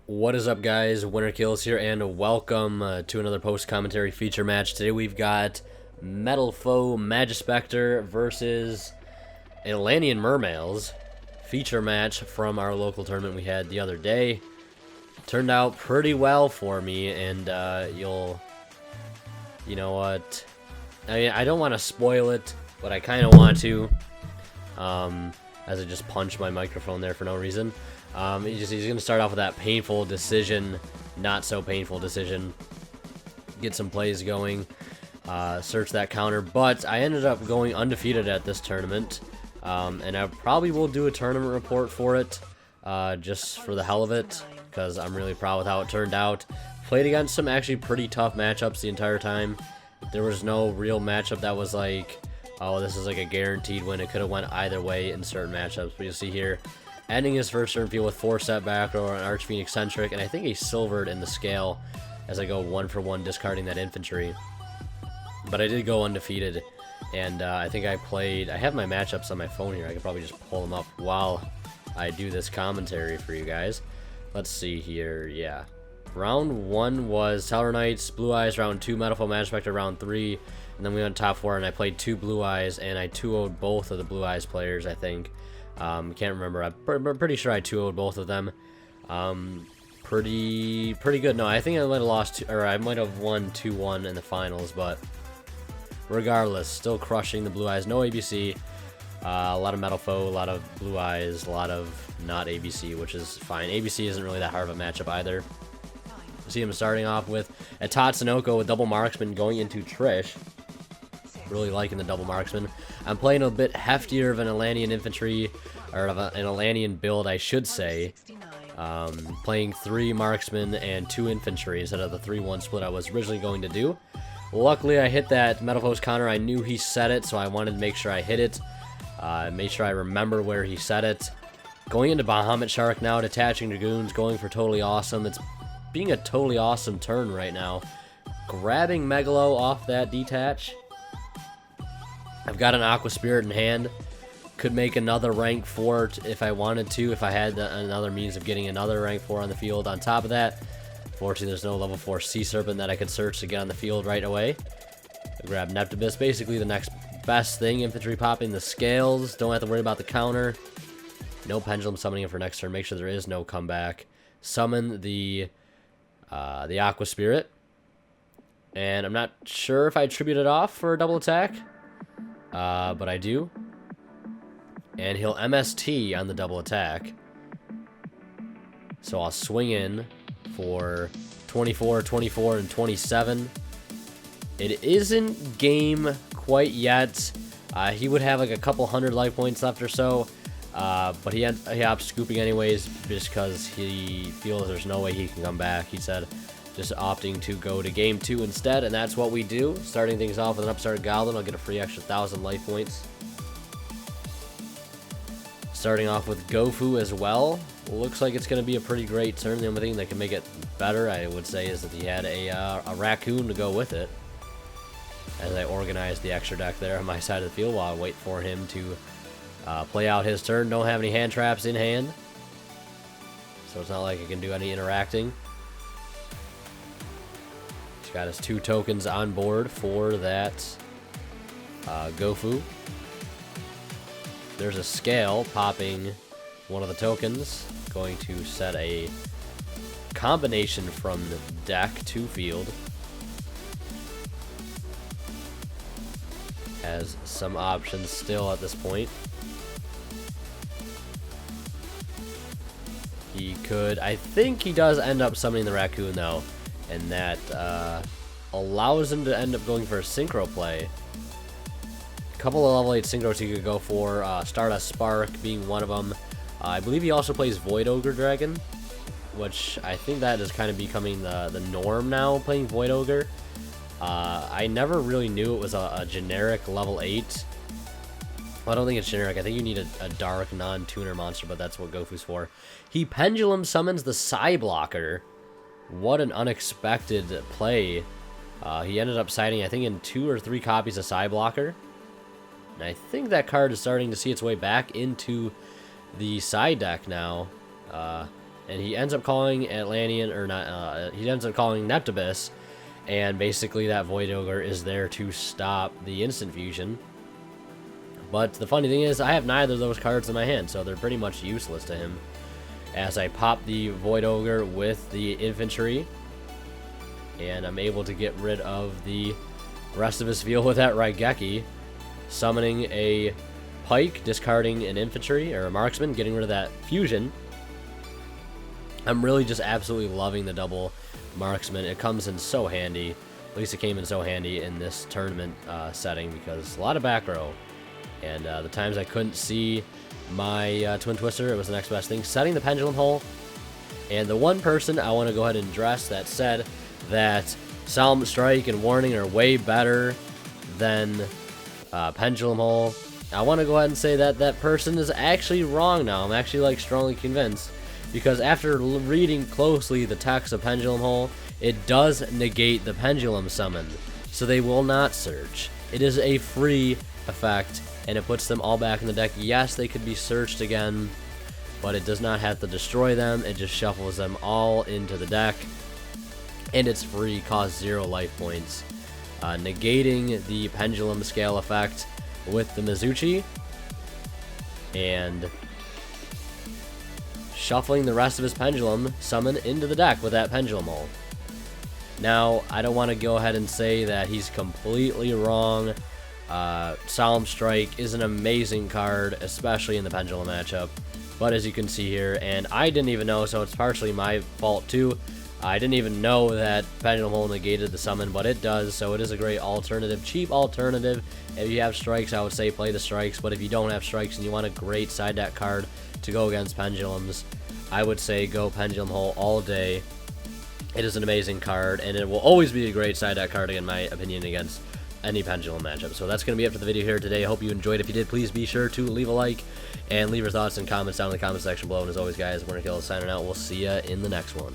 What is up, guys? Winter Kills here, and welcome to another post-commentary feature match. Today we've got Metalfoe Majespecter versus Atlantean Mermails. Feature match from our local tournament we had the other day. Turned out pretty well for me, and you know what? I mean, I don't want to spoil it, but I kind of want to. As I just punched my microphone there for no reason. He's going to start off with that painful decision, not so painful decision. Get some plays going, search that counter, but I ended up going undefeated at this tournament, and I probably will do a tournament report for it, just for the hell of it, because I'm really proud with how it turned out. Played against some actually pretty tough matchups the entire time. There was no real matchup that was like, oh, this is like a guaranteed win. It could have went either way in certain matchups, but you'll see here, ending his first turn field with 4 setback or an Archfiend eccentric, and I think he silvered in the scale as I go 1-for-1 discarding that infantry. But I did go undefeated, and I think I have my matchups on my phone here. I could probably just pull them up while I do this commentary for you guys. Let's see here, yeah. Round 1 was Tower Knights, Blue Eyes, round 2, Metalfoe Majespecter, round 3, and then we went top 4, and I played 2 Blue Eyes, and I 2-0'd both of the Blue Eyes players, I think. Can't remember. I'm pretty sure I 2-0'd both of them. Pretty good. No, I think I might have lost, or I might have won 2-1 in the finals, but regardless, still crushing the Blue Eyes. No ABC. A lot of Metalfoe, a lot of Blue Eyes, a lot of not ABC, which is fine. ABC isn't really that hard of a matchup either. See him starting off with a Tatsunoko with double marksman going into Trish. Really liking the double marksman. I'm playing a bit heftier of an Atlantean infantry, or of an Atlantean build, I should say. Playing 3 marksmen and 2 infantry instead of the 3-1 split I was originally going to do. Luckily, I hit that Metalfoe's counter. I knew he set it, so I wanted to make sure I hit it. Make sure I remember where he set it. Going into Bahamut Shark now, detaching Dragoons, going for totally awesome. It's being a totally awesome turn right now. Grabbing Megalo off that detach. I've got an Aqua Spirit in hand. Could make another rank 4 if I wanted to, if I had another means of getting another rank 4 on the field. On top of that, fortunately there's no level 4 Sea Serpent that I could search to get on the field right away. I grab Neptibus, basically the next best thing. Infantry popping the scales, don't have to worry about the counter. No pendulum summoning it for next turn, make sure there is no comeback. Summon the Aqua Spirit. And I'm not sure if I tribute it off for a double attack. But I do. And he'll MST on the double attack. So I'll swing in for 24, 24, and 27. It isn't game quite yet. He would have like a couple hundred life points left or so. But he opts scooping anyways just because he feels there's no way he can come back. He said just opting to go to game 2 instead, and that's what we do. Starting things off with an Upstart Goblin, I'll get a free extra 1,000 life points. Starting off with Gofu as well. Looks like it's going to be a pretty great turn. The only thing that can make it better, I would say, is that he had a raccoon to go with it. As I organize the extra deck there on my side of the field while I wait for him to play out his turn. Don't have any hand traps in hand, so it's not like I can do any interacting. He's got his 2 tokens on board for that Gofu. There's a scale popping one of the tokens. Going to set a combination from the deck to field. Has some options still at this point. He could, I think he does end up summoning the raccoon though, and that allows him to end up going for a synchro play. A couple of level 8 synchros he could go for, Stardust Spark being one of them. I believe he also plays Void Ogre Dragon, which I think that is kind of becoming the norm now, playing Void Ogre. I never really knew it was a generic level 8. Well, I don't think it's generic. I think you need a dark non-tuner monster, but that's what Gofu's for. He Pendulum summons the Psy Blocker. What an unexpected play. He ended up siding, I think, in 2 or 3 copies of Psy Blocker. And I think that card is starting to see its way back into the side deck now. and he ends up calling Atlantean, or not, he ends up calling Neptibus, and basically that Void Ogre is there to stop the instant fusion. But the funny thing is, I have neither of those cards in my hand, so they're pretty much useless to him. As I pop the Void Ogre with the infantry, and I'm able to get rid of the rest of his field with that Raigeki, summoning a Pike, discarding an infantry, or a marksman, getting rid of that fusion. I'm really just absolutely loving the double marksman. It comes in so handy. At least it came in so handy in this tournament setting, because a lot of back row. And the times I couldn't see my Twin Twister, it was the next best thing. Setting the Pendulum Hole. And the one person I want to go ahead and address that said that Solemn Strike and Warning are way better than Pendulum Hole, I want to go ahead and say that that person is actually wrong now. I'm actually like strongly convinced, because after reading closely the text of Pendulum Hole, it does negate the Pendulum summon, so they will not search. It is a free effect, and it puts them all back in the deck. Yes, they could be searched again, but it does not have to destroy them. It just shuffles them all into the deck, and it's free, costs 0 life points. Negating the Pendulum Scale effect with the Mizuchi, and shuffling the rest of his Pendulum summon into the deck with that Pendulum Hole. Now, I don't want to go ahead and say that he's completely wrong. Solemn Strike is an amazing card, especially in the Pendulum matchup, but as you can see here, and I didn't even know, so it's partially my fault too. I didn't even know that Pendulum Hole negated the summon, but it does, so it is a great alternative, cheap alternative. If you have strikes, I would say play the strikes, but if you don't have strikes and you want a great side deck card to go against pendulums, I would say go Pendulum Hole all day. It is an amazing card, and it will always be a great side deck card, in my opinion, against any Pendulum matchup. So that's going to be it for the video here today. I hope you enjoyed. If you did, please be sure to leave a like and leave your thoughts and comments down in the comment section below. And as always, guys, Winter Kill is signing out. We'll see ya in the next one.